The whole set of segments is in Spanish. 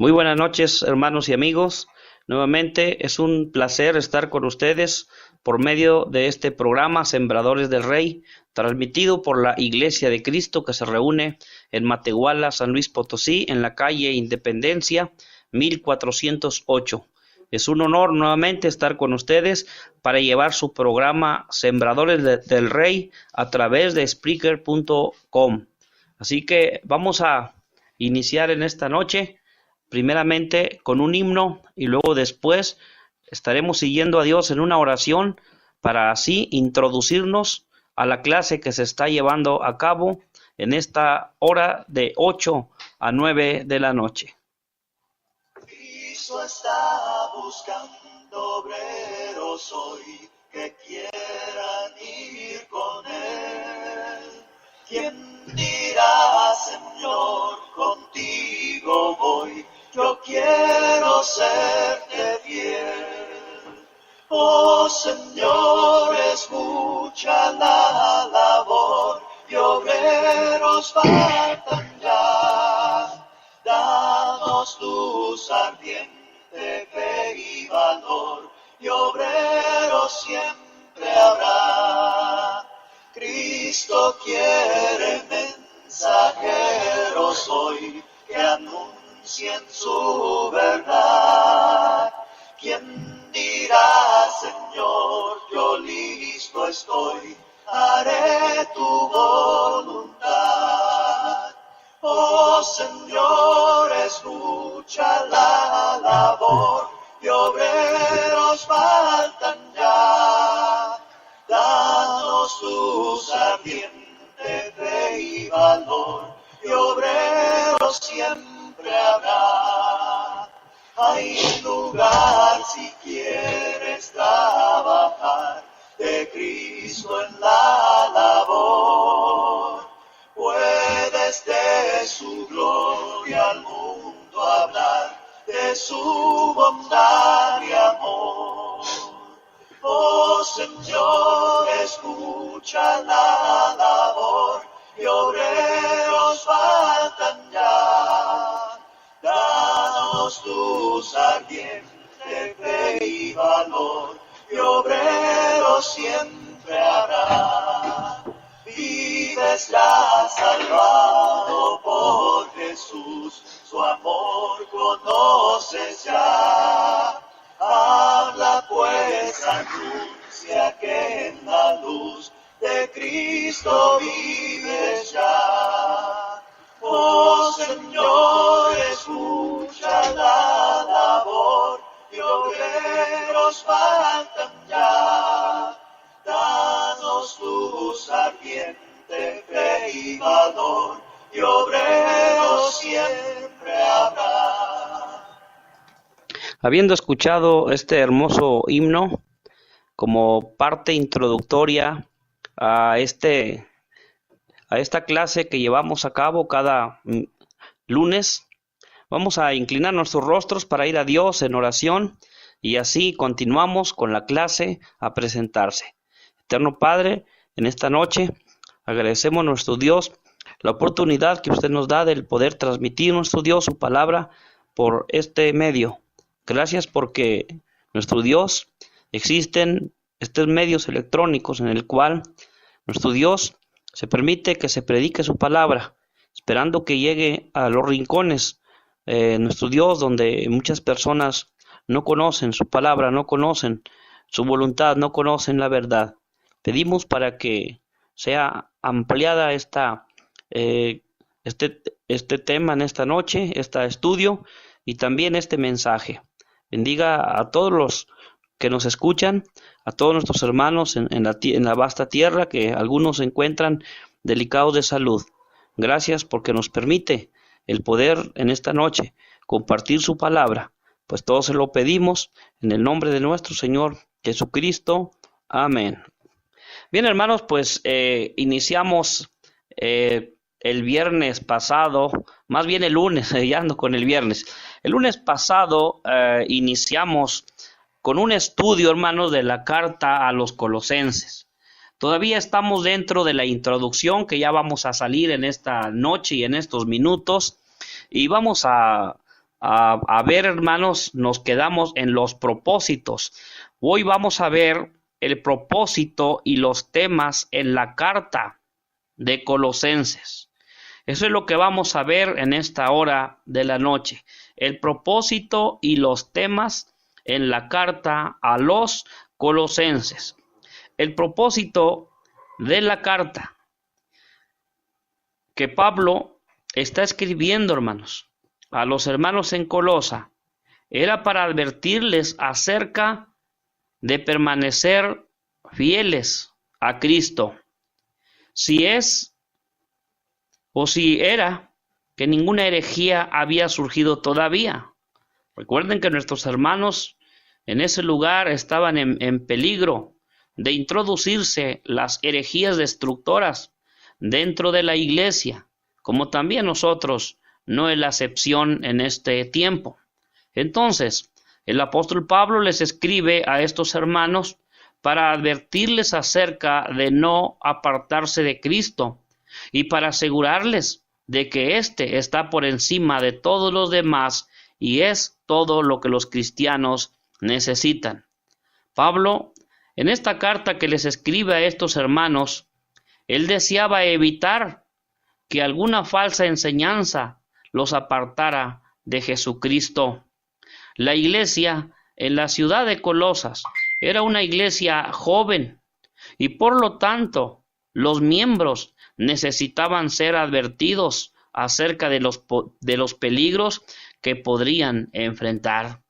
Muy buenas noches, hermanos y amigos. Nuevamente es un placer estar con ustedes por medio de este programa Sembradores del Rey, transmitido por la Iglesia de Cristo que se reúne en Matehuala, San Luis Potosí, en la calle Independencia 1408. Es un honor nuevamente estar con ustedes para llevar su programa Sembradores del Rey a través de Spreaker.com. Así que vamos a iniciar en esta noche primeramente con un himno y luego después estaremos siguiendo a Dios en una oración para así introducirnos a la clase que se está llevando a cabo en esta hora de 8 a 9 de la noche. Cristo está buscando obreros hoy que quieran ir con Él. ¿Quién dirá, Señor, contigo voy? Yo quiero serte fiel. Oh Señor, escucha la labor y obreros faltan ya. Danos luz ardiente, fe y valor, y obreros siempre habrá. Cristo quiere mensajeros hoy que anuncien su verdad. ¿Quién dirá, Señor, yo listo estoy, haré tu voluntad? Oh Señor, escucha la labor y obreros faltan ya. Danos luz ardiente, fe y valor, y obreros siempre habrá. Hay lugar si quieres trabajar de Cristo en la labor. Puedes de su gloria al mundo hablar, de su bondad y amor. Oh Señor, escucha la labor y obreros faltan ya. Danos luz ardiente, fe y valor, y obreros siempre habrá. Vives ya salvado por Jesús, su amor conoces ya. Habla pues, anuncia que en la luz de Cristo vives ya. Oh Señor, escucha la labor y obreros faltan ya. Danos luz ardiente, fe y valor, y obreros siempre habrá. Habiendo escuchado este hermoso himno como parte introductoria a esta clase que llevamos a cabo cada lunes, vamos a inclinar nuestros rostros para ir a Dios en oración y así continuamos con la clase a presentarse. Eterno Padre, en esta noche agradecemos a nuestro Dios la oportunidad que usted nos da de poder transmitir nuestro Dios su palabra por este medio. Gracias porque nuestro Dios existen estos medios electrónicos en el cual nuestro Dios se permite que se predique su palabra, esperando que llegue a los rincones, nuestro Dios, donde muchas personas no conocen su palabra, no conocen su voluntad, no conocen la verdad. Pedimos para que sea ampliada este tema en esta noche, este estudio y también este mensaje. Bendiga a todos los que nos escuchan, a todos nuestros hermanos en la vasta tierra, que algunos se encuentran delicados de salud. Gracias porque nos permite el poder en esta noche compartir su palabra, pues todo se lo pedimos en el nombre de nuestro Señor Jesucristo. Amén. Bien, hermanos, pues iniciamos el viernes pasado, más bien el lunes, ya ando con el viernes. El lunes pasado iniciamos con un estudio, hermanos, de la carta a los Colosenses. Todavía estamos dentro de la introducción que ya vamos a salir en esta noche y en estos minutos, y vamos a a ver, hermanos, nos quedamos en los propósitos. Hoy vamos a ver el propósito y los temas en la carta de Colosenses. Eso es lo que vamos a ver en esta hora de la noche. El propósito y los temas en la carta a los Colosenses. El propósito de la carta que Pablo está escribiendo, hermanos, a los hermanos en Colosa, era para advertirles acerca de permanecer fieles a Cristo. Si es o si era que ninguna herejía había surgido todavía. Recuerden que nuestros hermanos en ese lugar estaban en peligro de introducirse las herejías destructoras dentro de la iglesia, como también nosotros, no es la excepción en este tiempo. Entonces, el apóstol Pablo les escribe a estos hermanos para advertirles acerca de no apartarse de Cristo y para asegurarles de que éste está por encima de todos los demás y es todo lo que los cristianos necesitan. Pablo, en esta carta que les escribe a estos hermanos, él deseaba evitar que alguna falsa enseñanza los apartara de Jesucristo. La iglesia en la ciudad de Colosas era una iglesia joven y por lo tanto los miembros necesitaban ser advertidos acerca de los peligros que podrían enfrentar.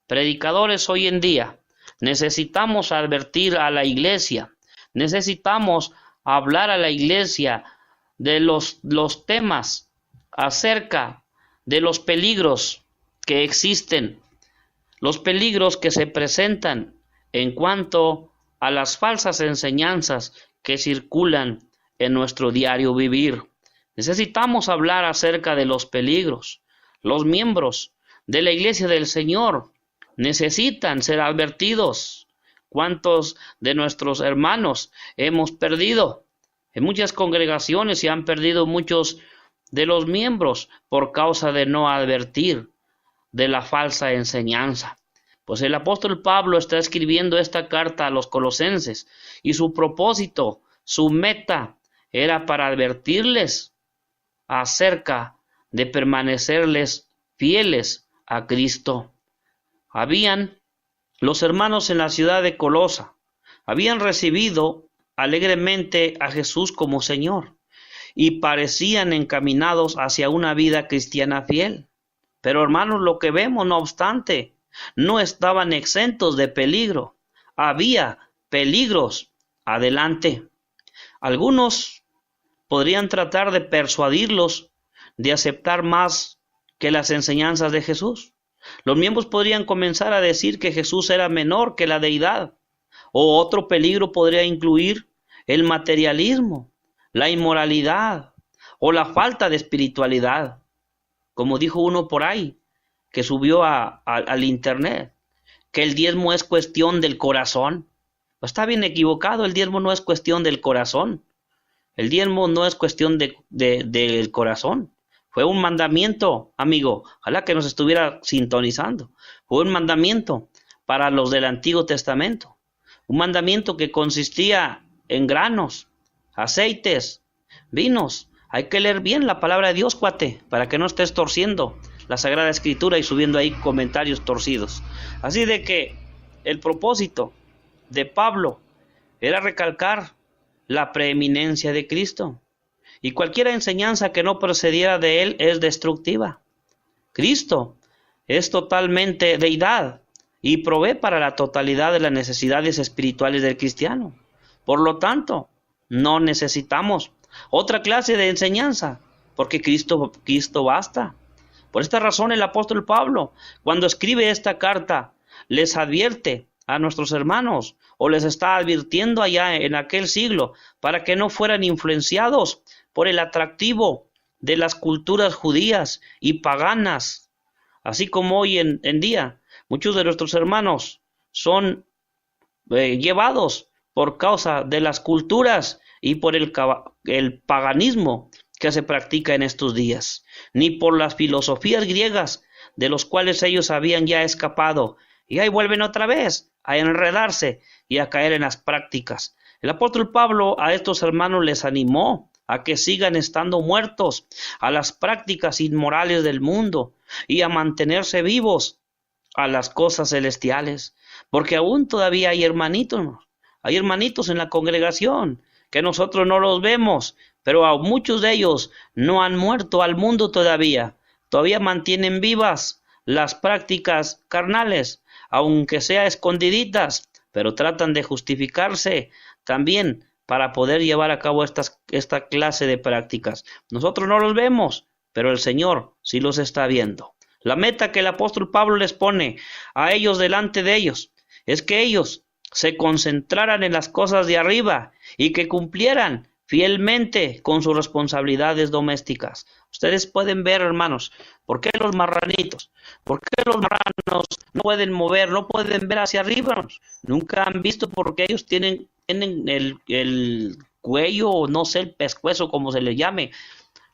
Predicadores hoy en día necesitamos advertir a la iglesia, necesitamos hablar a la iglesia de los temas acerca de los peligros que existen, los peligros que se presentan en cuanto a las falsas enseñanzas que circulan en nuestro diario vivir. Necesitamos hablar acerca de los peligros. Los miembros de la iglesia del Señor necesitan ser advertidos. ¿Cuántos de nuestros hermanos hemos perdido? En muchas congregaciones se han perdido muchos de los miembros por causa de no advertir de la falsa enseñanza. Pues el apóstol Pablo está escribiendo esta carta a los colosenses y su propósito, su meta, era para advertirles acerca de permanecerles fieles a Cristo. Los hermanos en la ciudad de Colosa habían recibido alegremente a Jesús como Señor y parecían encaminados hacia una vida cristiana fiel. Pero hermanos, lo que vemos, no obstante, no estaban exentos de peligro. Había peligros adelante. Algunos podrían tratar de persuadirlos de aceptar más que las enseñanzas de Jesús. Los miembros podrían comenzar a decir que Jesús era menor que la deidad. O otro peligro podría incluir el materialismo, la inmoralidad o la falta de espiritualidad. Como dijo uno por ahí, que subió al internet, que el diezmo es cuestión del corazón. Está bien equivocado, el diezmo no es cuestión del corazón. El diezmo no es cuestión del corazón. Fue un mandamiento, amigo, ojalá que nos estuviera sintonizando. Fue un mandamiento para los del Antiguo Testamento. Un mandamiento que consistía en granos, aceites, vinos. Hay que leer bien la palabra de Dios, cuate, para que no estés torciendo la Sagrada Escritura y subiendo ahí comentarios torcidos. Así de que el propósito de Pablo era recalcar la preeminencia de Cristo. Y cualquier enseñanza que no procediera de él es destructiva. Cristo es totalmente deidad y provee para la totalidad de las necesidades espirituales del cristiano. Por lo tanto, no necesitamos otra clase de enseñanza, porque Cristo basta. Por esta razón el apóstol Pablo, cuando escribe esta carta, les advierte a nuestros hermanos, o les está advirtiendo allá en aquel siglo, para que no fueran influenciados por el atractivo de las culturas judías y paganas, así como hoy en día muchos de nuestros hermanos son llevados por causa de las culturas y por el paganismo que se practica en estos días, ni por las filosofías griegas de los cuales ellos habían ya escapado, y ahí vuelven otra vez a enredarse y a caer en las prácticas. El apóstol Pablo a estos hermanos les animó a que sigan estando muertos a las prácticas inmorales del mundo y a mantenerse vivos a las cosas celestiales, porque aún todavía hay hermanitos en la congregación que nosotros no los vemos, pero a muchos de ellos no han muerto al mundo todavía mantienen vivas las prácticas carnales, aunque sea escondiditas, pero tratan de justificarse también para poder llevar a cabo esta clase de prácticas. Nosotros no los vemos, pero el Señor sí los está viendo. La meta que el apóstol Pablo les pone a ellos delante de ellos es que ellos se concentraran en las cosas de arriba y que cumplieran fielmente con sus responsabilidades domésticas. Ustedes pueden ver, hermanos, ¿por qué los marranitos no pueden mover, no pueden ver hacia arriba? Nunca han visto porque ellos tienen el cuello, o no sé, el pescuezo, como se le llame,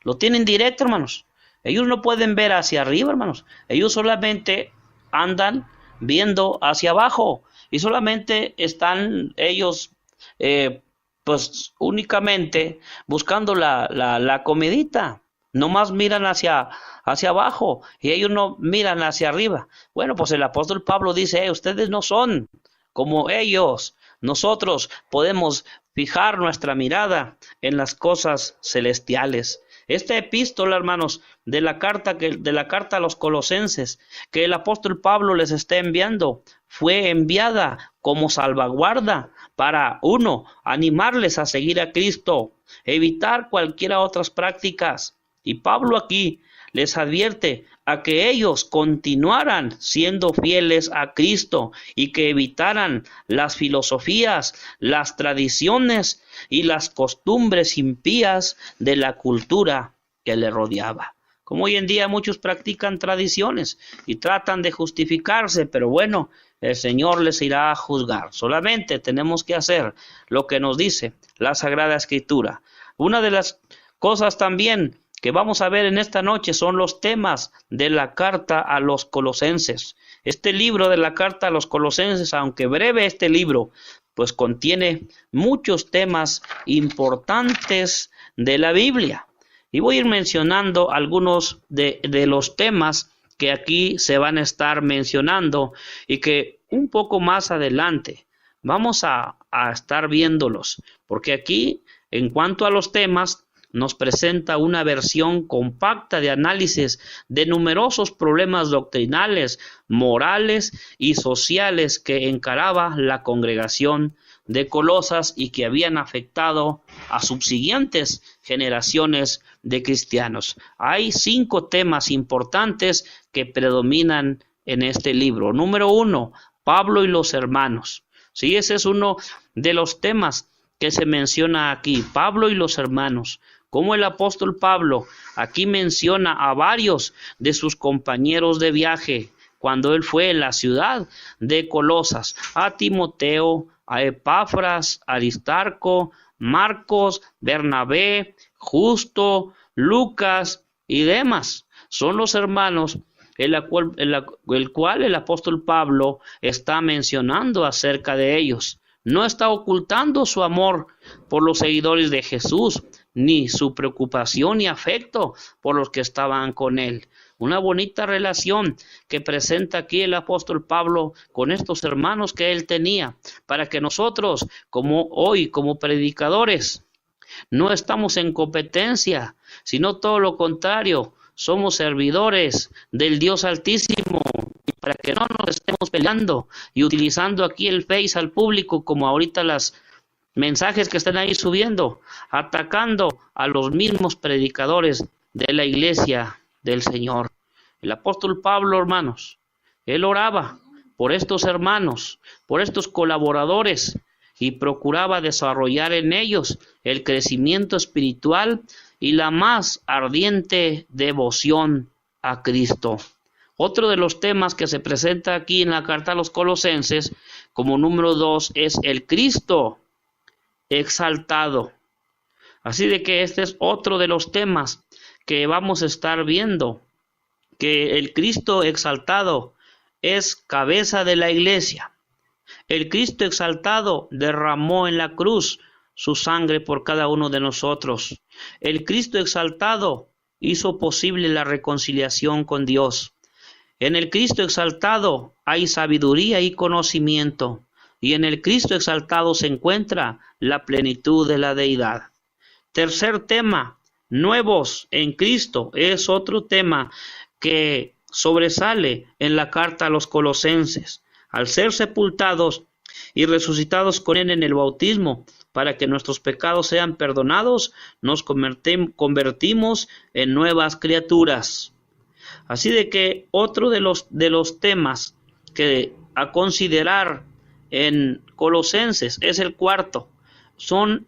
lo tienen directo, hermanos. Ellos no pueden ver hacia arriba, hermanos. Ellos solamente andan viendo hacia abajo y solamente están ellos pues únicamente buscando la comidita. Nomás miran hacia abajo y ellos no miran hacia arriba. Bueno, pues el apóstol Pablo dice, ustedes no son como ellos. Nosotros podemos fijar nuestra mirada en las cosas celestiales. Esta epístola, hermanos, de la carta a los Colosenses, que el apóstol Pablo les está enviando, fue enviada como salvaguarda para, uno, animarles a seguir a Cristo, evitar cualquiera otras prácticas. Y Pablo aquí les advierte a que ellos continuaran siendo fieles a Cristo y que evitaran las filosofías, las tradiciones y las costumbres impías de la cultura que le rodeaba. Como hoy en día muchos practican tradiciones y tratan de justificarse, pero bueno, el Señor les irá a juzgar. Solamente tenemos que hacer lo que nos dice la Sagrada Escritura. Una de las cosas también que vamos a ver en esta noche son los temas de la carta a los Colosenses. Este libro de la carta a los Colosenses, aunque breve este libro, pues contiene muchos temas importantes de la Biblia. Y voy a ir mencionando algunos de los temas que aquí se van a estar mencionando y que un poco más adelante vamos a estar viéndolos, porque aquí, en cuanto a los temas, nos presenta una versión compacta de análisis de numerosos problemas doctrinales, morales y sociales que encaraba la congregación de Colosas y que habían afectado a subsiguientes generaciones de cristianos. Hay 5 temas importantes que predominan en este libro. Número 1, Pablo y los hermanos. Sí, ese es uno de los temas que se menciona aquí, Pablo y los hermanos. Como el apóstol Pablo aquí menciona a varios de sus compañeros de viaje cuando él fue en la ciudad de Colosas, a Timoteo, a Epafras, Aristarco, Marcos, Bernabé, Justo, Lucas y demás. Son los hermanos el cual el apóstol Pablo está mencionando acerca de ellos. No está ocultando su amor por los seguidores de Jesús, ni su preocupación y afecto por los que estaban con él. Una bonita relación que presenta aquí el apóstol Pablo con estos hermanos que él tenía, para que nosotros, como hoy, como predicadores, no estamos en competencia, sino todo lo contrario, somos servidores del Dios Altísimo, y para que no nos estemos peleando y utilizando aquí el Face al público como ahorita las mensajes que están ahí subiendo, atacando a los mismos predicadores de la iglesia del Señor. El apóstol Pablo, hermanos, él oraba por estos hermanos, por estos colaboradores, y procuraba desarrollar en ellos el crecimiento espiritual y la más ardiente devoción a Cristo. Otro de los temas que se presenta aquí en la carta a los Colosenses, como número 2, es el Cristo exaltado. Así de que este es otro de los temas que vamos a estar viendo. que el Cristo exaltado es cabeza de la iglesia. El Cristo exaltado derramó en la cruz su sangre por cada uno de nosotros. El Cristo exaltado hizo posible la reconciliación con Dios. En el Cristo exaltado hay sabiduría y conocimiento, y en el Cristo exaltado se encuentra la plenitud de la deidad. Tercer tema, nuevos en Cristo, es otro tema que sobresale en la carta a los Colosenses. Al ser sepultados y resucitados con Él en el bautismo, para que nuestros pecados sean perdonados, nos convertimos en nuevas criaturas. Así de que otro de los temas que a considerar en Colosenses es el cuarto, son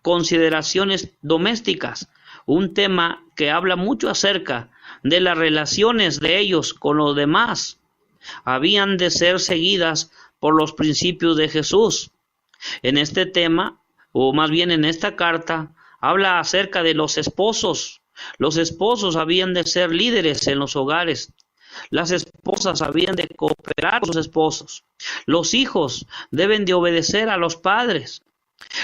consideraciones domésticas, un tema que habla mucho acerca de las relaciones de ellos con los demás. Habían de ser seguidas por los principios de Jesús. En este tema, o más bien en esta carta, habla acerca de los esposos. Los esposos habían de ser líderes en los hogares. Las esposas habían de cooperar con sus esposos. Los hijos deben de obedecer a los padres.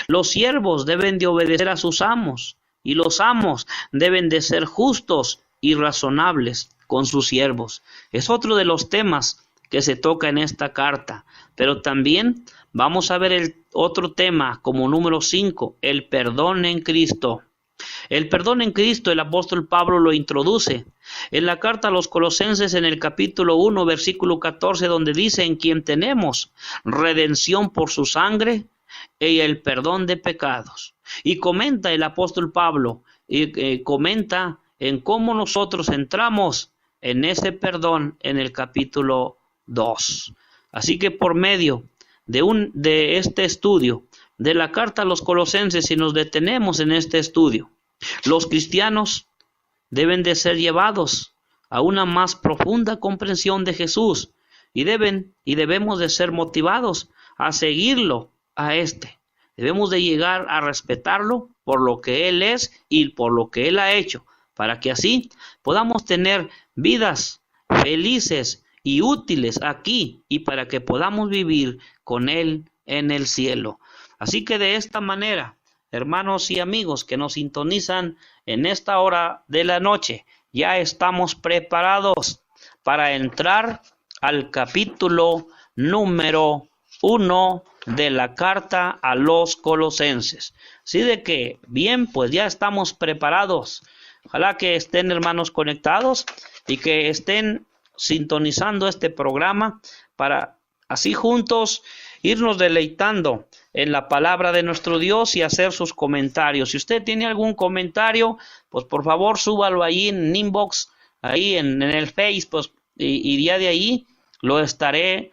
Los siervos deben de obedecer a sus amos. Y los amos deben de ser justos y razonables con sus siervos. Es otro de los temas que se toca en esta carta. Pero también vamos a ver el otro tema como número 5, el perdón en Cristo. El perdón en Cristo, el apóstol Pablo lo introduce en la carta a los Colosenses en el capítulo 1, versículo 14, donde dice: en quien tenemos redención por su sangre y el perdón de pecados. Y comenta el apóstol Pablo, comenta en cómo nosotros entramos en ese perdón en el capítulo 2. Así que por medio de este estudio de la carta a los Colosenses, si nos detenemos en este estudio, los cristianos deben de ser llevados a una más profunda comprensión de Jesús y debemos de ser motivados a seguirlo a este. Debemos de llegar a respetarlo por lo que Él es y por lo que Él ha hecho, para que así podamos tener vidas felices y útiles aquí y para que podamos vivir con Él en el cielo. Así que de esta manera, hermanos y amigos que nos sintonizan en esta hora de la noche, ya estamos preparados para entrar al capítulo número 1 de la carta a los Colosenses. Así de que, bien, pues ya estamos preparados. Ojalá que estén, hermanos, conectados y que estén sintonizando este programa para así juntos irnos deleitando en la palabra de nuestro Dios y hacer sus comentarios. Si usted tiene algún comentario, pues por favor súbalo ahí en inbox, ahí en el Face, pues, y ya de ahí lo estaré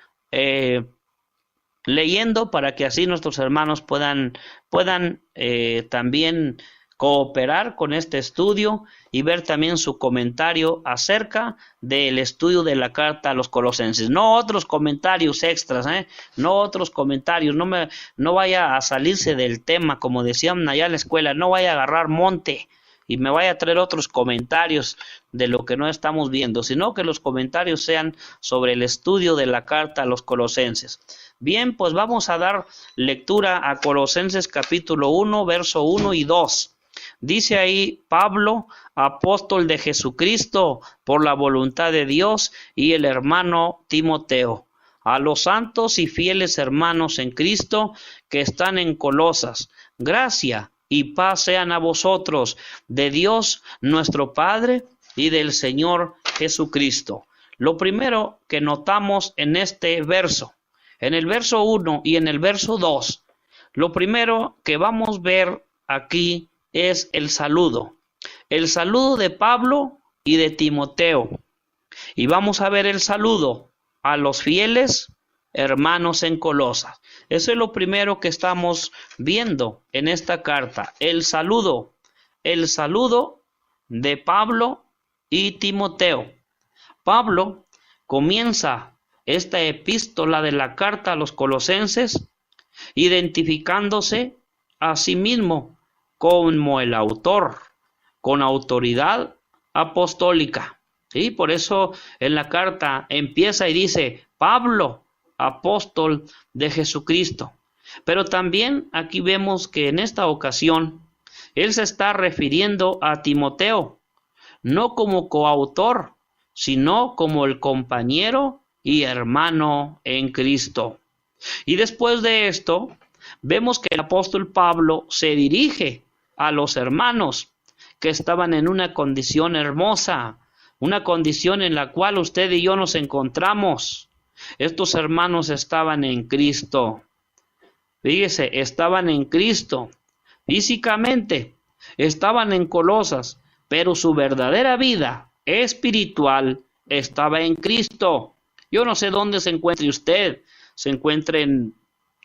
leyendo para que así nuestros hermanos puedan también cooperar con este estudio y ver también su comentario acerca del estudio de la carta a los Colosenses. No otros comentarios extras, no otros comentarios, no vaya a salirse del tema, como decían allá en la escuela, no vaya a agarrar monte y me vaya a traer otros comentarios de lo que no estamos viendo, sino que los comentarios sean sobre el estudio de la carta a los Colosenses. Bien, pues vamos a dar lectura a Colosenses capítulo 1, verso 1 y 2. Dice ahí: Pablo, apóstol de Jesucristo, por la voluntad de Dios, y el hermano Timoteo, a los santos y fieles hermanos en Cristo que están en Colosas, gracia y paz sean a vosotros, de Dios nuestro Padre y del Señor Jesucristo. Lo primero que notamos en este verso, en el verso 1 y en el verso 2, lo primero que vamos a ver aquí es el saludo de Pablo y de Timoteo. Y vamos a ver el saludo a los fieles hermanos en Colosas. Eso es lo primero que estamos viendo en esta carta, el saludo de Pablo y Timoteo. Pablo comienza esta epístola de la carta a los Colosenses identificándose a sí mismo como el autor, con autoridad apostólica. ¿Sí? Por eso en la carta empieza y dice, Pablo, apóstol de Jesucristo. Pero también aquí vemos que en esta ocasión él se está refiriendo a Timoteo, no como coautor, sino como el compañero y hermano en Cristo. Y después de esto, vemos que el apóstol Pablo se dirige a los hermanos que estaban en una condición hermosa, una condición en la cual usted y yo nos encontramos. Estos hermanos estaban en Cristo. Fíjese, estaban en Cristo. Físicamente, estaban en Colosas, pero su verdadera vida espiritual estaba en Cristo. Yo no sé dónde se encuentre usted. Se encuentra en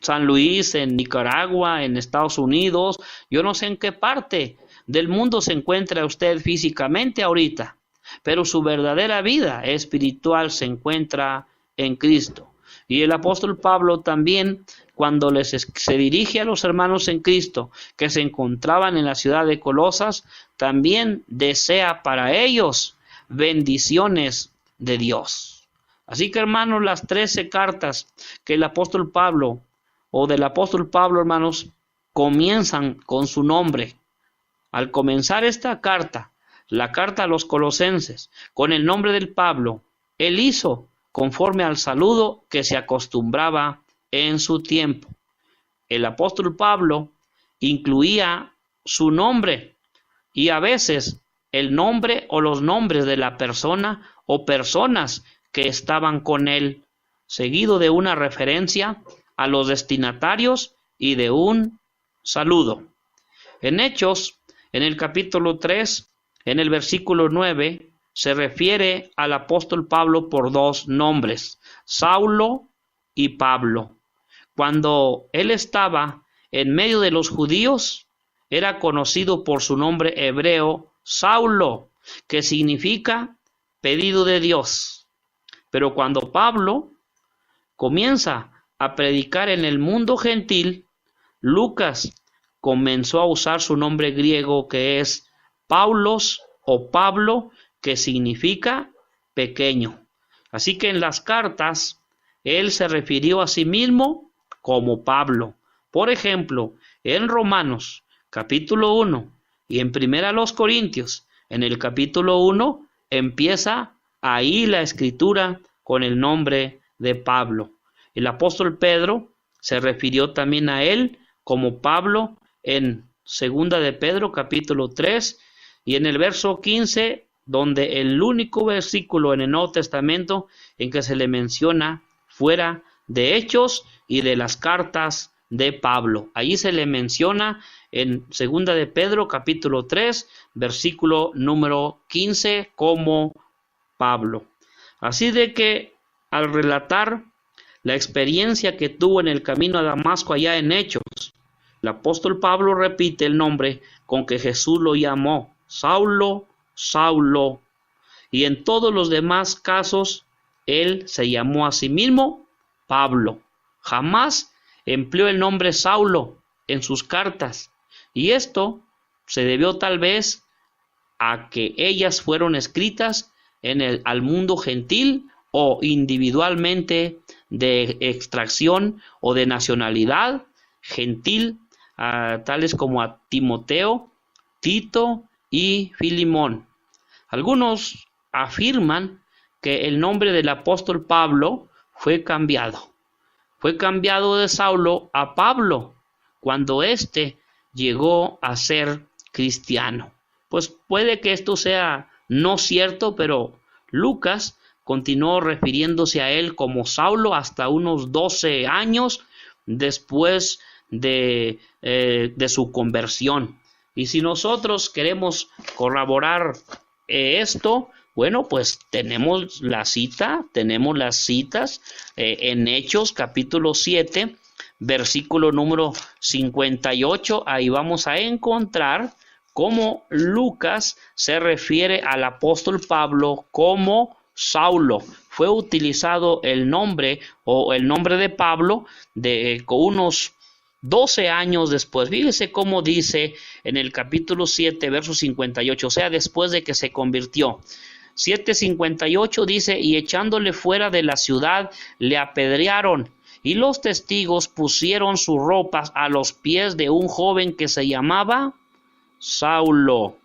San Luis, en Nicaragua, en Estados Unidos. Yo no sé en qué parte del mundo se encuentra usted físicamente ahorita, pero su verdadera vida espiritual se encuentra en Cristo. Y el apóstol Pablo también, cuando se dirige a los hermanos en Cristo que se encontraban en la ciudad de Colosas, también desea para ellos bendiciones de Dios. Así que, hermanos, las 13 cartas que el apóstol Pablo, o del apóstol Pablo, hermanos, comienzan con su nombre. Al comenzar esta carta, la carta a los colosenses, con el nombre del Pablo, él hizo conforme al saludo que se acostumbraba en su tiempo. El apóstol Pablo incluía su nombre y a veces el nombre o los nombres de la persona o personas que estaban con él, seguido de una referencia a los destinatarios y de un saludo. En Hechos, en el capítulo 3, en el versículo 9, se refiere al apóstol Pablo por dos nombres, Saulo y Pablo. Cuando él estaba en medio de los judíos, era conocido por su nombre hebreo, Saulo, que significa pedido de Dios. Pero cuando Pablo comienza a predicar en el mundo gentil, Lucas comenzó a usar su nombre griego, que es Paulos o Pablo, que significa pequeño. Así que en las cartas él se refirió a sí mismo como Pablo. Por ejemplo, en Romanos capítulo 1 y en Primera los Corintios, en el capítulo 1 empieza ahí la escritura con el nombre de Pablo. El apóstol Pedro se refirió también a él como Pablo en Segunda de Pedro capítulo 3 y en el verso 15, donde el único versículo en el Nuevo Testamento en que se le menciona fuera de Hechos y de las cartas de Pablo. Allí se le menciona en Segunda de Pedro capítulo 3, versículo número 15 como Pablo. Así de que al relatar la experiencia que tuvo en el camino a Damasco allá en Hechos, el apóstol Pablo repite el nombre con que Jesús lo llamó, Saulo, Saulo. Y en todos los demás casos, él se llamó a sí mismo Pablo. Jamás empleó el nombre Saulo en sus cartas. Y esto se debió tal vez a que ellas fueron escritas al mundo gentil o individualmente de extracción o de nacionalidad gentil, tales como a Timoteo, Tito y Filimón. Algunos afirman que el nombre del apóstol Pablo fue cambiado. Fue cambiado de Saulo a Pablo cuando éste llegó a ser cristiano. Pues puede que esto sea no cierto, pero Lucas continuó refiriéndose a él como Saulo hasta unos 12 años después de su conversión. Y si nosotros queremos corroborar esto, bueno, pues tenemos la cita, tenemos las citas en Hechos capítulo 7, versículo número 58. Ahí vamos a encontrar cómo Lucas se refiere al apóstol Pablo como Saulo. Fue utilizado el nombre o el nombre de Pablo con unos 12 años después. Fíjese cómo dice en el capítulo 7, verso 58, o sea, después de que se convirtió. 7:58 dice, y echándole fuera de la ciudad, le apedrearon, y los testigos pusieron sus ropas a los pies de un joven que se llamaba Saulo.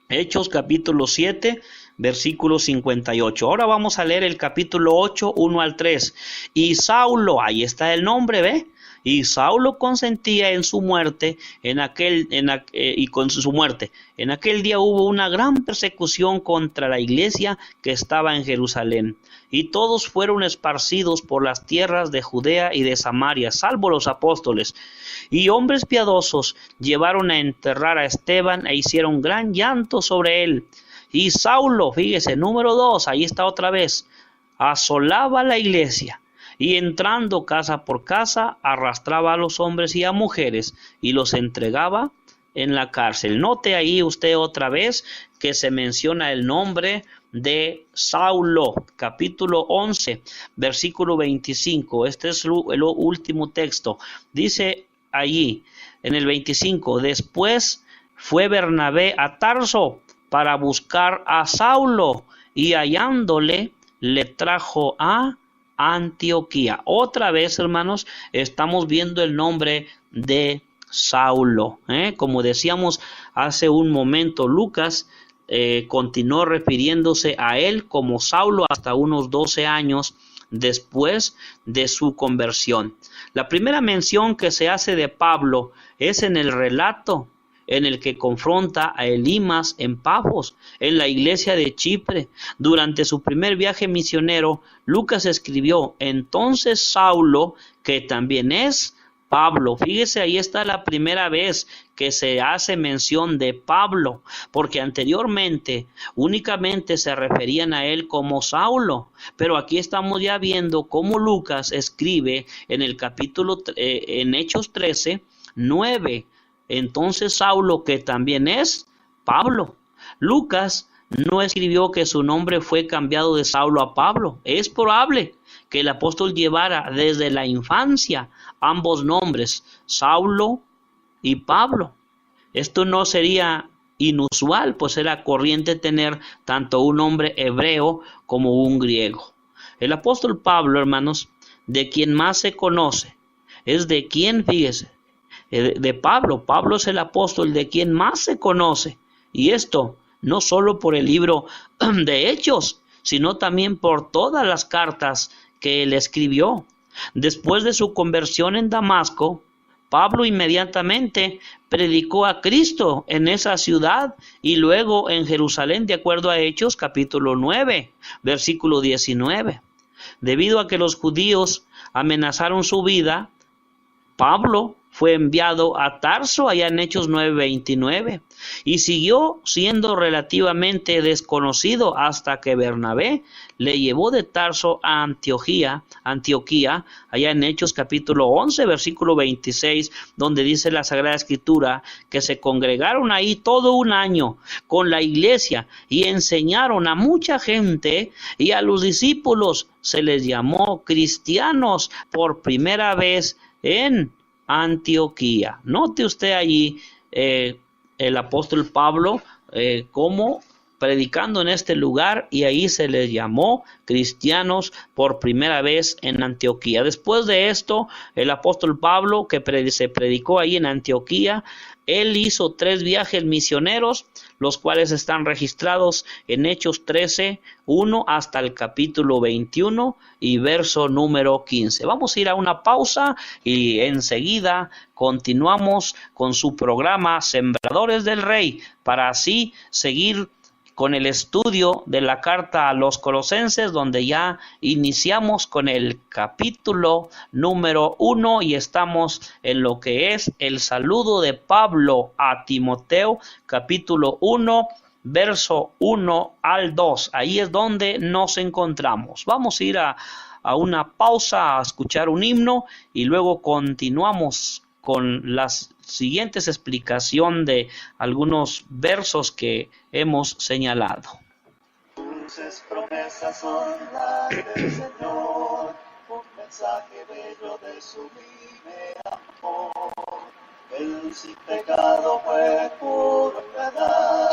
Hechos capítulo 7, versículo 58. Ahora vamos a leer el capítulo 8, 1 al 3. Y Saulo, ahí está el nombre, ¿ve? Y Saulo consentía en su muerte, y con su muerte. En aquel día hubo una gran persecución contra la iglesia que estaba en Jerusalén, y todos fueron esparcidos por las tierras de Judea y de Samaria, salvo los apóstoles. Y hombres piadosos llevaron a enterrar a Esteban e hicieron gran llanto sobre él. Y Saulo, fíjese, número 2, ahí está otra vez, asolaba la iglesia, y entrando casa por casa, arrastraba a los hombres y a mujeres, y los entregaba en la cárcel. Note ahí usted otra vez que se menciona el nombre de Saulo, capítulo 11, versículo 25. Este es el último texto. Dice allí, en el 25, después fue Bernabé a Tarso para buscar a Saulo, y hallándole, le trajo a Antioquía. Otra vez, hermanos, estamos viendo el nombre de Saulo. Como decíamos hace un momento, Lucas continuó refiriéndose a él como Saulo hasta unos 12 años después de su conversión. La primera mención que se hace de Pablo es en el relato en el que confronta a Elimas en Pafos, en la iglesia de Chipre. Durante su primer viaje misionero, Lucas escribió, entonces Saulo, que también es Pablo. Fíjese, ahí está la primera vez que se hace mención de Pablo, porque anteriormente únicamente se referían a él como Saulo, pero aquí estamos ya viendo cómo Lucas escribe en el capítulo, en Hechos 13, 9, entonces Saulo, que también es Pablo. Lucas no escribió que su nombre fue cambiado de Saulo a Pablo. Es probable que el apóstol llevara desde la infancia ambos nombres, Saulo y Pablo. Esto no sería inusual, pues era corriente tener tanto un nombre hebreo como un griego. El apóstol Pablo, hermanos, de quien más se conoce, es de quien, fíjese, de Pablo. Pablo es el apóstol de quien más se conoce, y esto no solo por el libro de Hechos, sino también por todas las cartas que él escribió. Después de su conversión en Damasco, Pablo inmediatamente predicó a Cristo en esa ciudad y luego en Jerusalén, de acuerdo a Hechos capítulo 9, versículo 19. Debido a que los judíos amenazaron su vida, Pablo fue enviado a Tarso, allá en Hechos 9:29, y siguió siendo relativamente desconocido hasta que Bernabé le llevó de Tarso a Antioquía, allá en Hechos capítulo 11, versículo 26, donde dice la Sagrada Escritura que se congregaron ahí todo un año con la iglesia y enseñaron a mucha gente, y a los discípulos se les llamó cristianos por primera vez en Antioquía. Note usted allí el apóstol Pablo como predicando en este lugar, y ahí se les llamó cristianos por primera vez en Antioquía. Después de esto, el apóstol Pablo, que se predicó ahí en Antioquía, él hizo 3 viajes misioneros, los cuales están registrados en Hechos 13, 1 hasta el capítulo 21 y verso número 15. Vamos a ir a una pausa y enseguida continuamos con su programa Sembradores del Rey, para así seguir con el estudio de la carta a los Colosenses, donde ya iniciamos con el capítulo número 1 y estamos en lo que es el saludo de Pablo a Timoteo, capítulo 1, verso 1 al 2. Ahí es donde nos encontramos. Vamos a ir a una pausa a escuchar un himno y luego continuamos con las siguientes explicación de algunos versos que hemos señalado. Dulces promesas son las del Señor, un mensaje bello de sublime amor. Él sin pecado fue puro en verdad,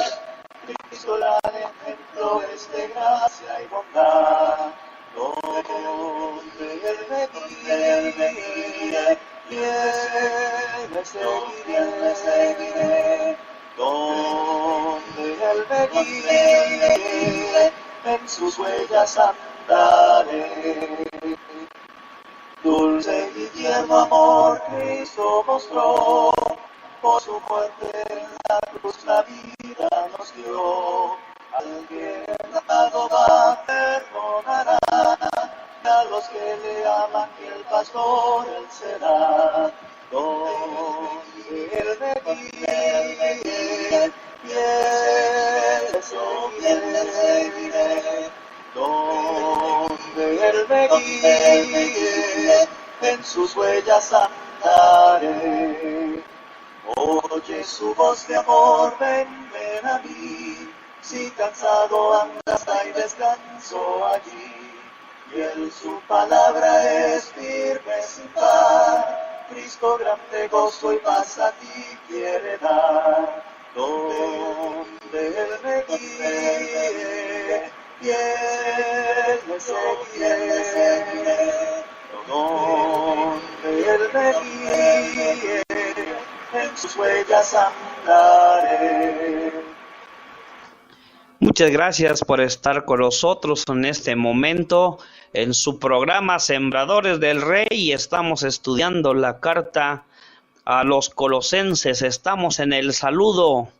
Cristo el ejemplo nuestro es de gracia y bondad, donde Él me guíe, fiel le seguiré, donde Él me guíe, en sus huellas andaré. Dulce y tierno amor Cristo mostró, por su muerte en la cruz la vida nos dio. Al que dado va perdonará, y a los que le aman y el pastor Él será. Donde Él me guíe, fiel le seguiré. Donde Él me guíe, en sus huellas andaré. Oye su voz de amor, ven a mí. Si cansado andas, hay descanso allí. Y Él su palabra es firme sin par. Cristo grande gozo y paz a ti quiere dar. Donde Él me guíe, fiel le seguiré. Donde Él me guíe, en sus huellas andaré. Muchas gracias por estar con nosotros en este momento en su programa Sembradores del Rey, y estamos estudiando la carta a los Colosenses. Estamos en el saludo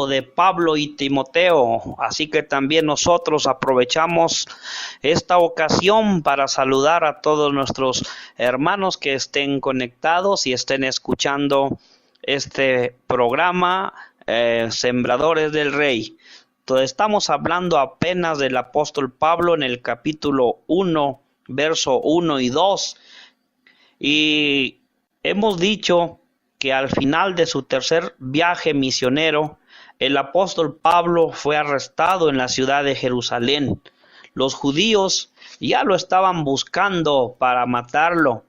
de Pablo y Timoteo, así que también nosotros aprovechamos esta ocasión para saludar a todos nuestros hermanos que estén conectados y estén escuchando este programa Sembradores del Rey. Entonces, estamos hablando apenas del apóstol Pablo en el capítulo 1, verso 1 y 2, y hemos dicho que al final de su tercer viaje misionero, el apóstol Pablo fue arrestado en la ciudad de Jerusalén. Los judíos ya lo estaban buscando para matarlo,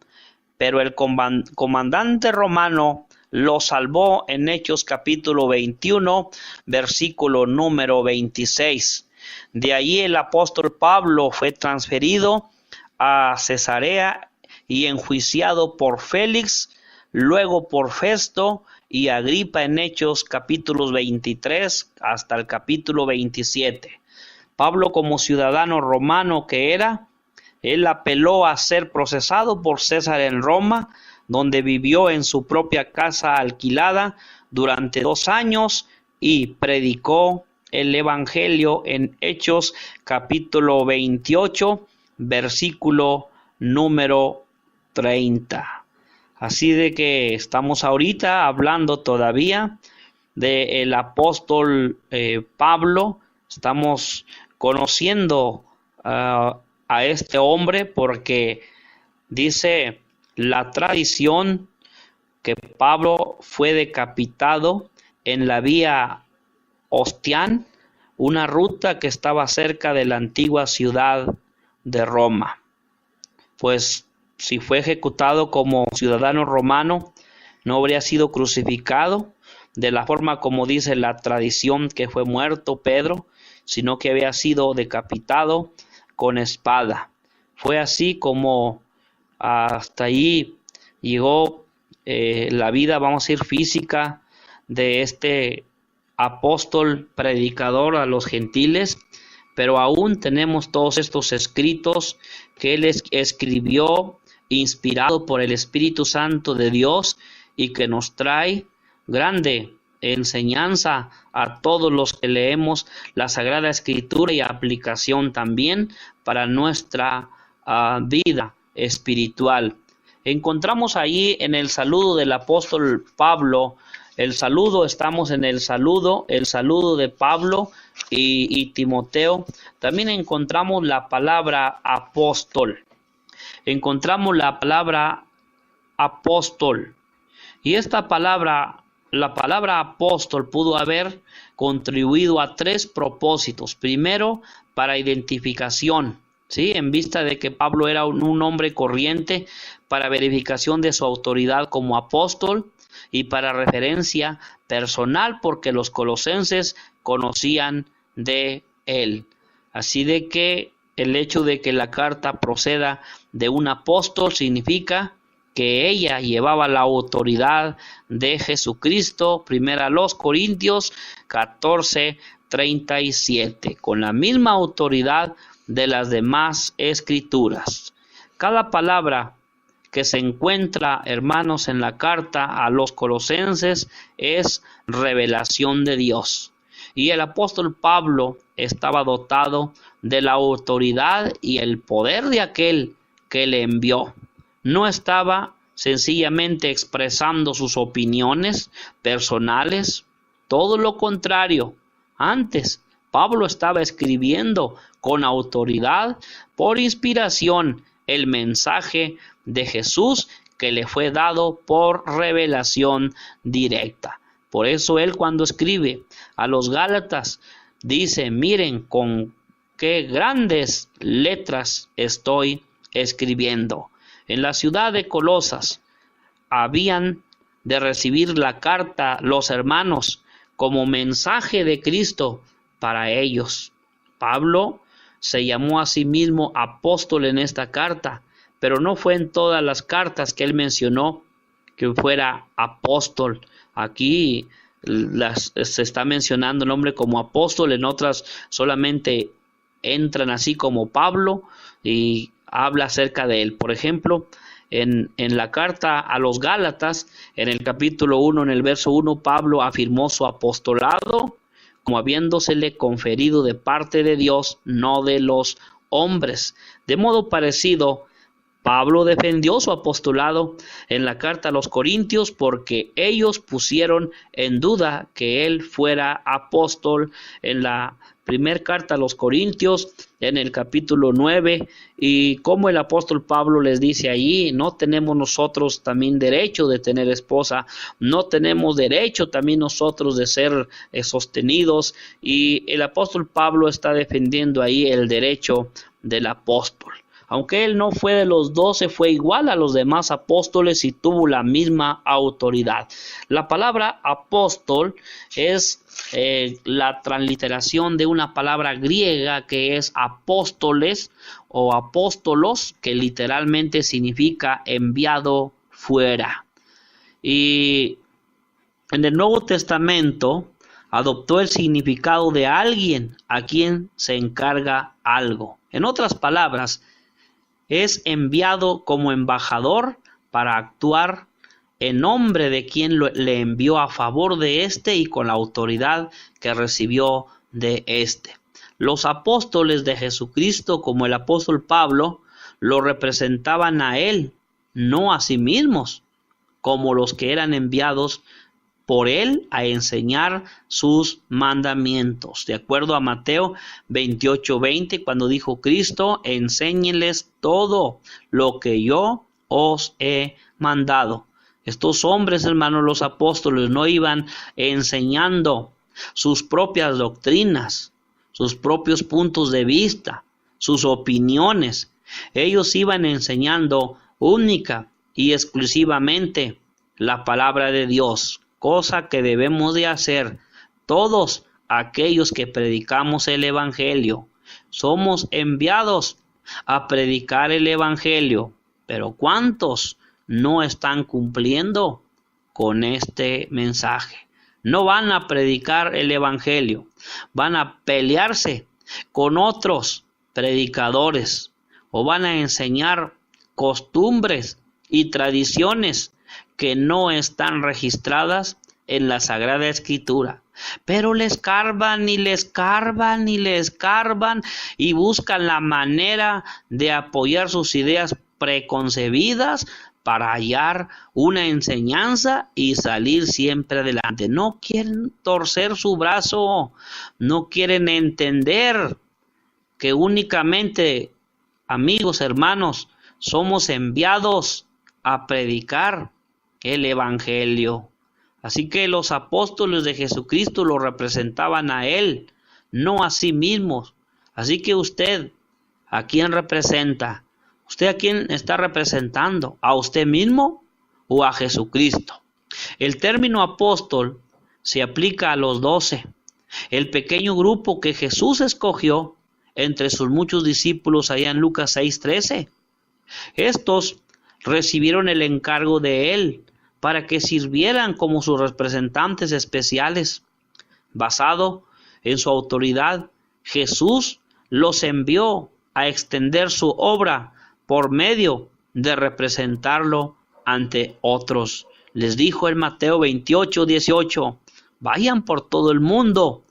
pero el comandante romano lo salvó en Hechos capítulo 21, versículo número 26. De allí el apóstol Pablo fue transferido a Cesarea y enjuiciado por Félix, luego por Festo y Agripa en Hechos capítulos 23 hasta el capítulo 27. Pablo, como ciudadano romano que era, él apeló a ser procesado por César en Roma, donde vivió en su propia casa alquilada durante 2 años y predicó el Evangelio en Hechos capítulo 28, versículo número 30. Así de que estamos ahorita hablando todavía del apóstol Pablo. Estamos conociendo a este hombre porque dice la tradición que Pablo fue decapitado en la vía Ostian, una ruta que estaba cerca de la antigua ciudad de Roma. Pues si fue ejecutado como ciudadano romano, no habría sido crucificado de la forma como dice la tradición que fue muerto Pedro, sino que había sido decapitado con espada. Fue así como hasta ahí llegó la vida, vamos a decir, física de este apóstol predicador a los gentiles, pero aún tenemos todos estos escritos que él escribió inspirado por el Espíritu Santo de Dios y que nos trae grande enseñanza a todos los que leemos la Sagrada Escritura y aplicación también para nuestra vida espiritual. Encontramos ahí en el saludo del apóstol Pablo, estamos en el saludo de Pablo y Timoteo. También encontramos la palabra apóstol. Encontramos la palabra apóstol. Y esta palabra, la palabra apóstol, pudo haber contribuido a 3 propósitos. Primero, para identificación, ¿sí? En vista de que Pablo era un hombre corriente, para verificación de su autoridad como apóstol. y para referencia personal, porque los colosenses conocían de él. Así de que el hecho de que la carta proceda de un apóstol significa que ella llevaba la autoridad de Jesucristo. Primera a los Corintios 14:37, con la misma autoridad de las demás escrituras. Cada palabra que se encuentra, hermanos, en la carta a los colosenses es revelación de Dios. Y el apóstol Pablo estaba dotado de la autoridad y el poder de aquel que le envió. No estaba sencillamente expresando sus opiniones personales, todo lo contrario. Antes, Pablo estaba escribiendo con autoridad, por inspiración, el mensaje de Jesús que le fue dado por revelación directa. Por eso él, cuando escribe a los Gálatas, dice: miren con qué grandes letras estoy escribiendo. En la ciudad de Colosas habían de recibir la carta los hermanos como mensaje de Cristo para ellos. Pablo se llamó a sí mismo apóstol en esta carta, pero no fue en todas las cartas que él mencionó que fuera apóstol. Aquí se está mencionando el nombre como apóstol, en otras solamente entran así como Pablo y habla acerca de él. Por ejemplo, en la carta a los Gálatas, en el capítulo 1, en el verso 1, Pablo afirmó su apostolado como habiéndosele conferido de parte de Dios, no de los hombres. De modo parecido, Pablo defendió su apostolado en la carta a los Corintios porque ellos pusieron en duda que él fuera apóstol. En la primera carta a los Corintios, en el capítulo 9, y como el apóstol Pablo les dice allí: no tenemos nosotros también derecho de tener esposa, no tenemos derecho también nosotros de ser sostenidos, y el apóstol Pablo está defendiendo ahí el derecho del apóstol. Aunque él no fue de los 12, fue igual a los demás apóstoles y tuvo la misma autoridad. La palabra apóstol es la transliteración de una palabra griega que es apóstoles o apóstolos, que literalmente significa enviado fuera. Y en el Nuevo Testamento adoptó el significado de alguien a quien se encarga algo. En otras palabras, es enviado como embajador para actuar en nombre de quien le envió a favor de éste y con la autoridad que recibió de éste. Los apóstoles de Jesucristo, como el apóstol Pablo, lo representaban a él, no a sí mismos, como los que eran enviados por él a enseñar sus mandamientos. De acuerdo a Mateo 28:20, cuando dijo Cristo: enséñenles todo lo que yo os he mandado. Estos hombres, hermanos, los apóstoles, no iban enseñando sus propias doctrinas, sus propios puntos de vista, sus opiniones. Ellos iban enseñando única y exclusivamente la palabra de Dios, cosa que debemos de hacer todos aquellos que predicamos el Evangelio. Somos enviados a predicar el Evangelio, pero ¿cuántos no están cumpliendo con este mensaje? No van a predicar el Evangelio, van a pelearse con otros predicadores o van a enseñar costumbres y tradiciones que no están registradas en la Sagrada Escritura. Pero le escarban y le escarban y le escarban y buscan la manera de apoyar sus ideas preconcebidas para hallar una enseñanza y salir siempre adelante. No quieren torcer su brazo, no quieren entender que únicamente, amigos, hermanos, somos enviados a predicar el Evangelio. Así que los apóstoles de Jesucristo lo representaban a él, no a sí mismos. Así que usted, ¿a quién representa? ¿Usted a quién está representando? ¿A usted mismo o a Jesucristo? El término apóstol se aplica a los 12, el pequeño grupo que Jesús escogió entre sus muchos discípulos allá en Lucas 6:13. Estos recibieron el encargo de él para que sirvieran como sus representantes especiales. Basado en su autoridad, Jesús los envió a extender su obra por medio de representarlo ante otros. Les dijo en Mateo 28:18, vayan por todo el mundo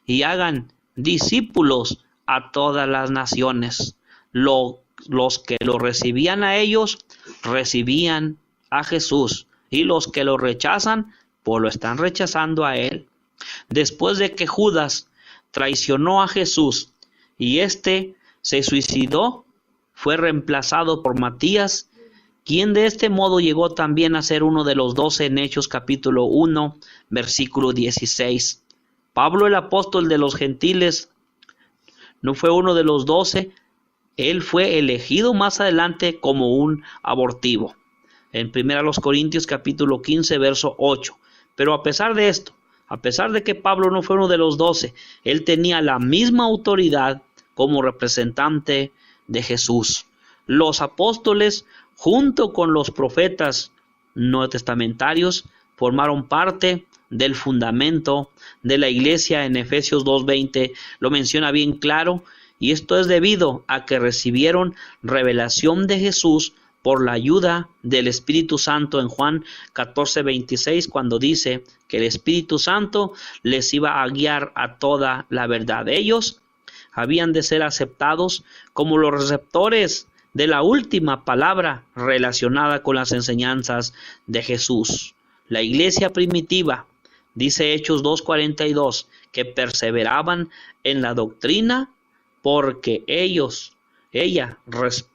y hagan discípulos a todas las naciones. Los que lo recibían a ellos, recibían a Jesús, y los que lo rechazan, pues lo están rechazando a él. Después de que Judas traicionó a Jesús y éste se suicidó, fue reemplazado por Matías, quien de este modo llegó también a ser uno de los 12 en Hechos capítulo 1, versículo 16. Pablo, el apóstol de los gentiles, no fue uno de los 12, él fue elegido más adelante como un abortivo. En 1 Corintios capítulo 15, verso 8. Pero a pesar de esto, a pesar de que Pablo no fue uno de los 12, él tenía la misma autoridad como representante de Jesús. Los apóstoles, junto con los profetas neotestamentarios, formaron parte del fundamento de la iglesia. En Efesios 2:20 lo menciona bien claro, y esto es debido a que recibieron revelación de Jesús por la ayuda del Espíritu Santo. En Juan 14:26, cuando dice que el Espíritu Santo les iba a guiar a toda la verdad. Ellos habían de ser aceptados como los receptores de la última palabra relacionada con las enseñanzas de Jesús. La iglesia primitiva, dice Hechos 2:42, que perseveraban en la doctrina porque ella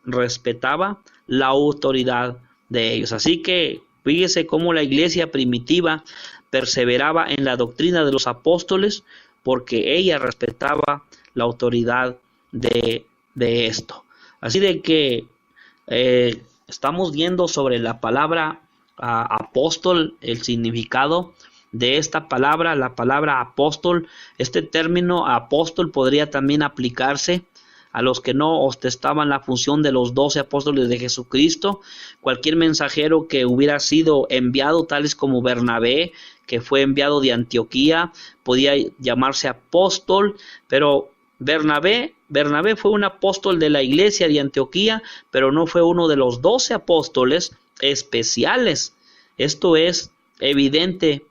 respetaba la autoridad de ellos. Así que fíjese cómo la iglesia primitiva perseveraba en la doctrina de los apóstoles porque ella respetaba la autoridad de esto. Así de que estamos viendo sobre la palabra apóstol, el significado de esta palabra, la palabra apóstol. Este término apóstol podría también aplicarse a los que no ostentaban la función de los 12 apóstoles de Jesucristo. Cualquier mensajero que hubiera sido enviado, tales como Bernabé, que fue enviado de Antioquía, podía llamarse apóstol, pero Bernabé fue un apóstol de la iglesia de Antioquía, pero no fue uno de los 12 apóstoles especiales. Esto es evidente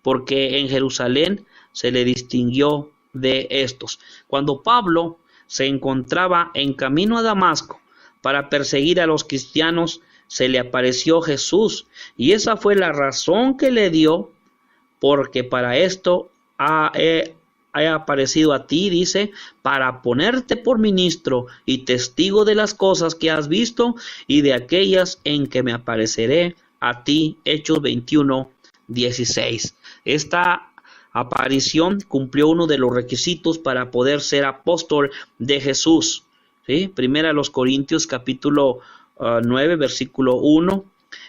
porque en Jerusalén se le distinguió de estos. Cuando Pablo se encontraba en camino a Damasco para perseguir a los cristianos, se le apareció Jesús, y esa fue la razón que le dio, porque para esto he aparecido a ti, dice, para ponerte por ministro y testigo de las cosas que has visto y de aquellas en que me apareceré a ti. Hechos 21:16. Esta aparición cumplió uno de los requisitos para poder ser apóstol de Jesús. ¿Sí? Primera a los Corintios capítulo 9, versículo 1,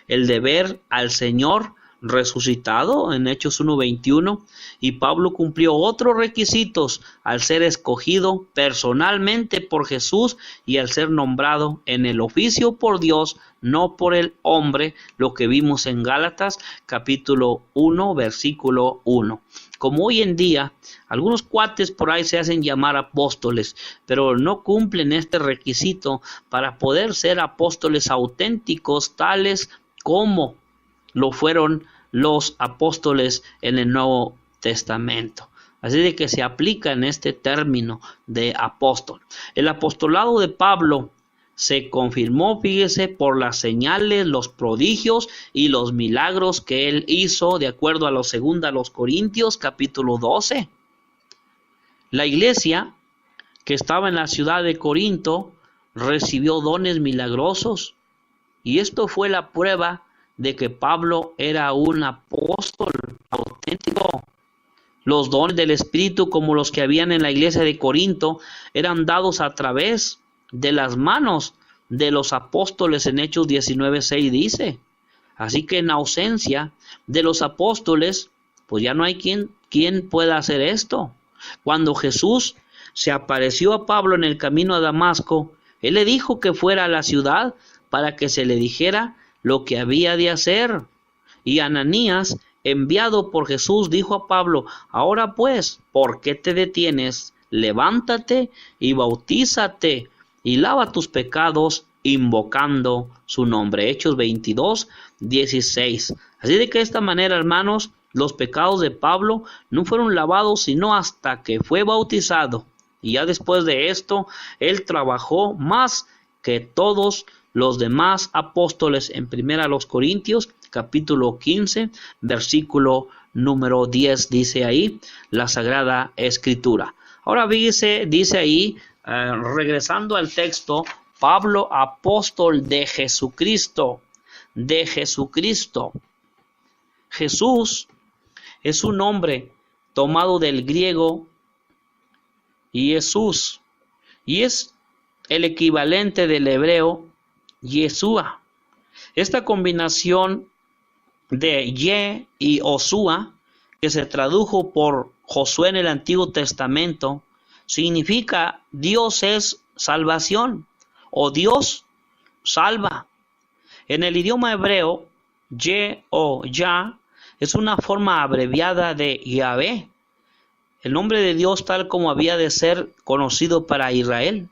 el de ver al Señor resucitado en Hechos 1:21, y Pablo cumplió otros requisitos al ser escogido personalmente por Jesús y al ser nombrado en el oficio por Dios, no por el hombre, lo que vimos en Gálatas capítulo 1, versículo 1. Como hoy en día, algunos cuates por ahí se hacen llamar apóstoles, pero no cumplen este requisito para poder ser apóstoles auténticos, tales como lo fueron los apóstoles en el Nuevo Testamento. Así de que se aplica en este término de apóstol. El apostolado de Pablo se confirmó, fíjese, por las señales, los prodigios y los milagros que él hizo, de acuerdo a los 2 Corintios capítulo 12. La iglesia que estaba en la ciudad de Corinto recibió dones milagrosos, y esto fue la prueba de que Pablo era un apóstol auténtico. Los dones del Espíritu, como los que habían en la iglesia de Corinto, eran dados a través de las manos de los apóstoles. En Hechos 19:6 dice: Así que en ausencia de los apóstoles, pues ya no hay quien pueda hacer esto. Cuando Jesús se apareció a Pablo en el camino a Damasco, él le dijo que fuera a la ciudad para que se le dijera lo que había de hacer. Y Ananías, enviado por Jesús, dijo a Pablo: ahora pues, ¿por qué te detienes? Levántate y bautízate y lava tus pecados invocando su nombre. Hechos 22:16. Así de que de esta manera, hermanos, los pecados de Pablo no fueron lavados sino hasta que fue bautizado. Y ya después de esto, él trabajó más que todos los demás apóstoles. En 1 Corintios, capítulo 15, versículo número 10, dice ahí la Sagrada Escritura. Ahora dice ahí, regresando al texto, Pablo, apóstol de Jesucristo, Jesús es un nombre tomado del griego Jesús, y es el equivalente del hebreo Yeshua. Esta combinación de Ye y Osúa, que se tradujo por Josué en el Antiguo Testamento, significa Dios es salvación o Dios salva. En el idioma hebreo, Ye o Ya es una forma abreviada de Yahvé, el nombre de Dios tal como había de ser conocido para Israel.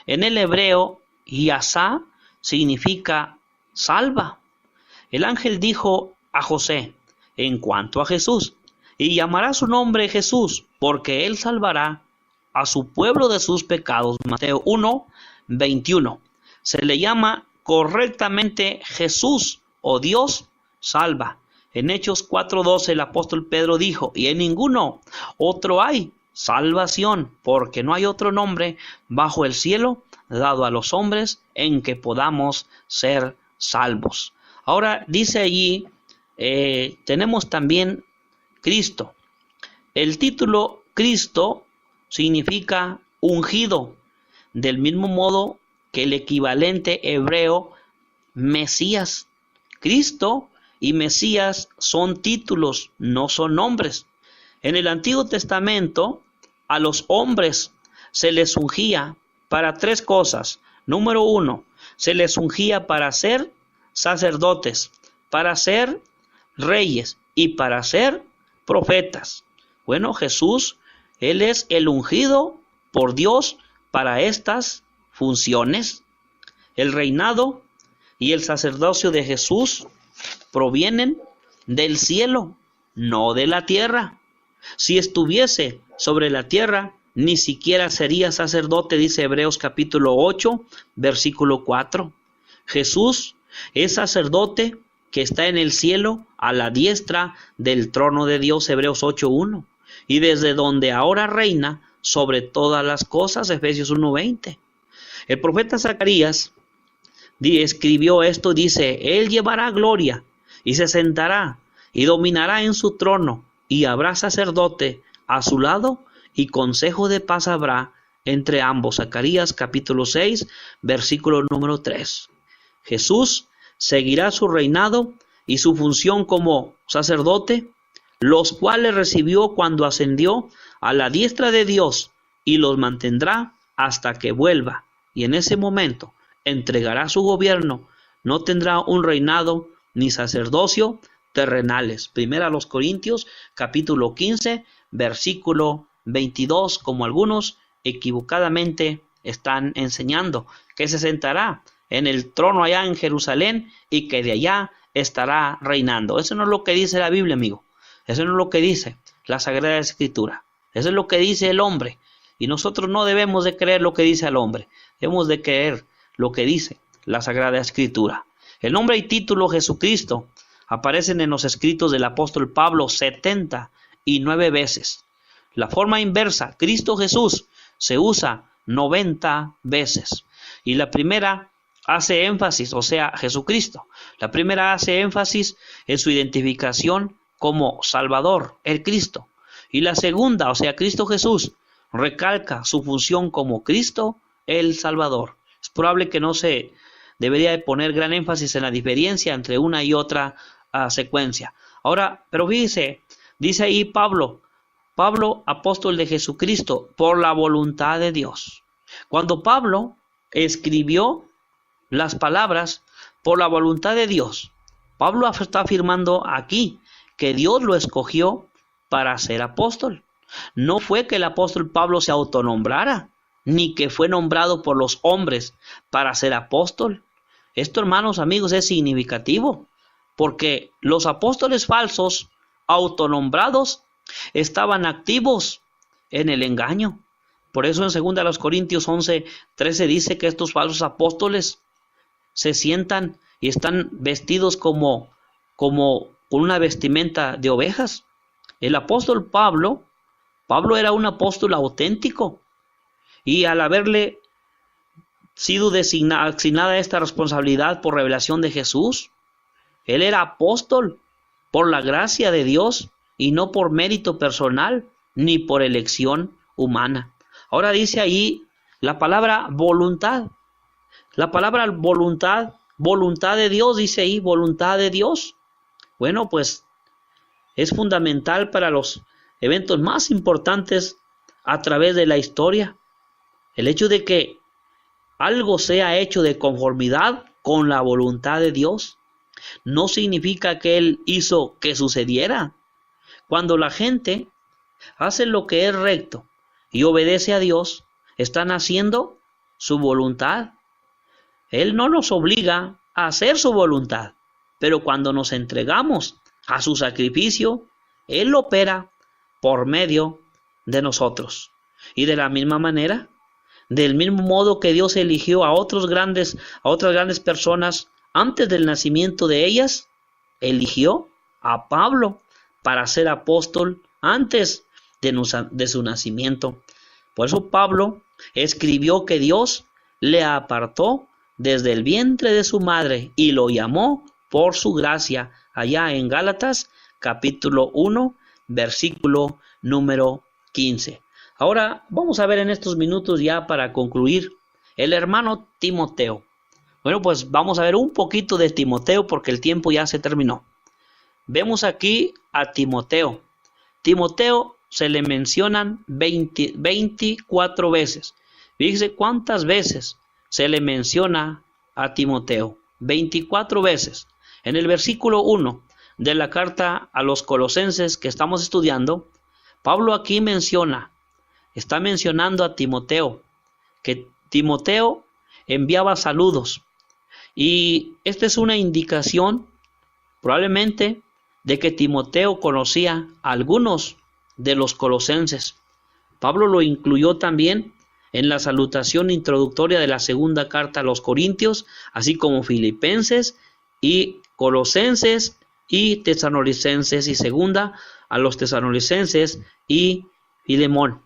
En el hebreo, Yasá significa salva. El ángel dijo a José en cuanto a Jesús: y llamará su nombre Jesús, porque él salvará a su pueblo de sus pecados. Mateo 1:21. Se le llama correctamente Jesús o Dios salva. En Hechos 4:12 el apóstol Pedro dijo: y en ninguno otro hay salvación, porque no hay otro nombre bajo el cielo dado a los hombres en que podamos ser salvos. Ahora dice allí, tenemos también Cristo. El título Cristo significa ungido, del mismo modo que el equivalente hebreo Mesías. Cristo y Mesías son títulos, no son nombres. En el Antiguo Testamento, a los hombres se les ungía para tres cosas. Número 1, se les ungía para ser sacerdotes, para ser reyes y para ser profetas. Bueno, Jesús, él es el ungido por Dios para estas funciones. El reinado y el sacerdocio de Jesús provienen del cielo, no de la tierra. Si estuviese sobre la tierra, ni siquiera sería sacerdote, dice Hebreos capítulo 8, versículo 4. Jesús es sacerdote que está en el cielo a la diestra del trono de Dios, Hebreos 8:1, y desde donde ahora reina sobre todas las cosas, Efesios 1:20. El profeta Zacarías escribió esto, dice: él llevará gloria y se sentará y dominará en su trono, y habrá sacerdote a su lado y consejo de paz habrá entre ambos. Zacarías capítulo 6, versículo número 3. Jesús seguirá su reinado y su función como sacerdote, los cuales recibió cuando ascendió a la diestra de Dios, y los mantendrá hasta que vuelva, y en ese momento entregará su gobierno. No tendrá un reinado ni sacerdocio terrenales. 1 Corintios capítulo 15, versículo 22, como algunos equivocadamente están enseñando, que se sentará en el trono allá en Jerusalén y que de allá estará reinando. Eso no es lo que dice la Biblia, amigo. Eso no es lo que dice la Sagrada Escritura. Eso es lo que dice el hombre. Y nosotros no debemos de creer lo que dice el hombre. Debemos de creer lo que dice la Sagrada Escritura. El nombre y título Jesucristo aparecen en los escritos del apóstol Pablo 79 veces. La forma inversa, Cristo Jesús, se usa 90 veces. Y la primera hace énfasis, o sea, Jesucristo. La primera hace énfasis en su identificación como Salvador, el Cristo. Y la segunda, o sea, Cristo Jesús, recalca su función como Cristo, el Salvador. Es probable que no se debería de poner gran énfasis en la diferencia entre una y otra secuencia. Ahora, pero fíjese, dice ahí Pablo, apóstol de Jesucristo, por la voluntad de Dios. Cuando Pablo escribió las palabras, por la voluntad de Dios, Pablo está afirmando aquí que Dios lo escogió para ser apóstol. No fue que el apóstol Pablo se autonombrara, ni que fue nombrado por los hombres para ser apóstol. Esto, hermanos, amigos, es significativo, porque los apóstoles falsos, autonombrados, estaban activos en el engaño. Por eso en 2 Corintios 11:13 dice que estos falsos apóstoles se sientan y están vestidos como con una vestimenta de ovejas. El apóstol Pablo era un apóstol auténtico, y al haberle sido asignada esta responsabilidad por revelación de Jesús, él era apóstol por la gracia de Dios y no por mérito personal ni por elección humana. Ahora dice ahí la palabra voluntad. La palabra voluntad de Dios, dice ahí, voluntad de Dios. Bueno, pues es fundamental para los eventos más importantes a través de la historia. El hecho de que algo sea hecho de conformidad con la voluntad de Dios no significa que Él hizo que sucediera. Cuando la gente hace lo que es recto y obedece a Dios, están haciendo su voluntad. Él no nos obliga a hacer su voluntad, pero cuando nos entregamos a su sacrificio, Él opera por medio de nosotros. Y de la misma manera, del mismo modo que Dios eligió a otras grandes personas antes del nacimiento de ellas, eligió a Pablo para ser apóstol antes de su nacimiento. Por eso Pablo escribió que Dios le apartó desde el vientre de su madre y lo llamó por su gracia, allá en Gálatas capítulo 1, versículo número 15. Ahora vamos a ver en estos minutos, ya para concluir, el hermano Timoteo. Bueno, pues vamos a ver un poquito de Timoteo porque el tiempo ya se terminó. Vemos aquí a Timoteo. Timoteo se le mencionan 24 veces. Fíjese cuántas veces se le menciona a Timoteo. 24 veces. En el versículo 1 de la carta a los Colosenses que estamos estudiando, Pablo aquí está mencionando a Timoteo, que Timoteo enviaba saludos. Y esta es una indicación, probablemente, de que Timoteo conocía a algunos de los colosenses. Pablo lo incluyó también en la salutación introductoria de la segunda carta a los Corintios, así como Filipenses y Colosenses y Tesalonicenses, y segunda a los Tesalonicenses y Filemón.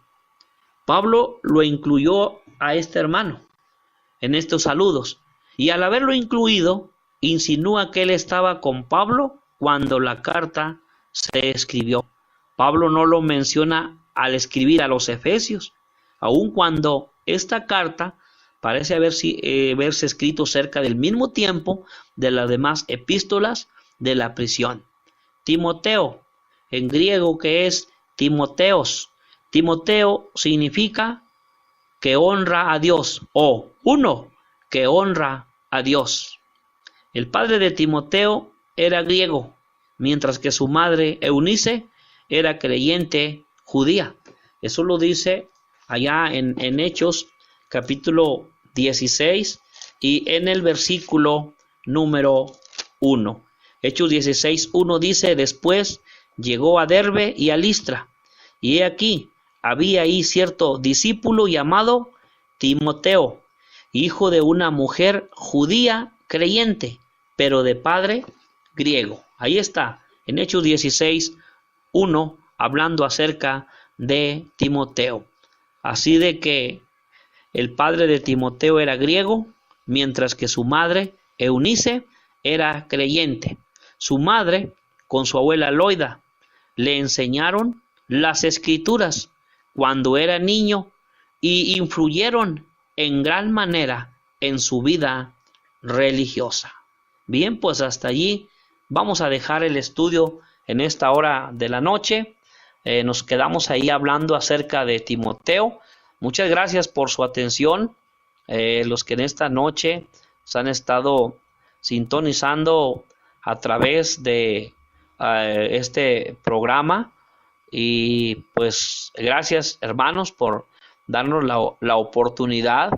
Pablo lo incluyó a este hermano en estos saludos, y al haberlo incluido, insinúa que él estaba con Pablo cuando la carta se escribió. Pablo no lo menciona al escribir a los Efesios, aun cuando esta carta parece haberse escrito cerca del mismo tiempo de las demás epístolas de la prisión. Timoteo, en griego, que es Timoteos. Timoteo significa que honra a Dios, o uno que honra a Dios. El padre de Timoteo era griego, mientras que su madre Eunice era creyente judía. Eso lo dice allá en Hechos capítulo 16 y en el versículo número 1. Hechos 16:1 dice: después llegó a Derbe y a Listra, y he aquí había ahí cierto discípulo llamado Timoteo, hijo de una mujer judía creyente, pero de padre griego. Ahí está, en Hechos 16:1, hablando acerca de Timoteo. Así de que el padre de Timoteo era griego, mientras que su madre, Eunice, era creyente. Su madre, con su abuela Loida, le enseñaron las escrituras cuando era niño y influyeron en gran manera en su vida religiosa. Bien, pues hasta allí vamos a dejar el estudio en esta hora de la noche. Nos quedamos ahí hablando acerca de Timoteo. Muchas gracias por su atención. Los que en esta noche se han estado sintonizando a través de este programa. Y pues gracias, hermanos, por darnos la oportunidad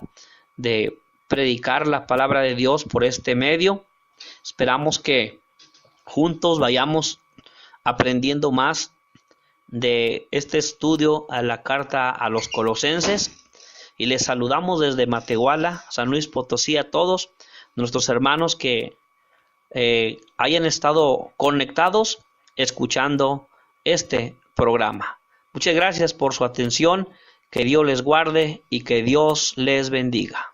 de predicar la palabra de Dios por este medio. Esperamos que juntos vayamos aprendiendo más de este estudio a la carta a los Colosenses, y les saludamos desde Matehuala, San Luis Potosí, a todos nuestros hermanos que hayan estado conectados escuchando este programa. Muchas gracias por su atención, que Dios les guarde y que Dios les bendiga.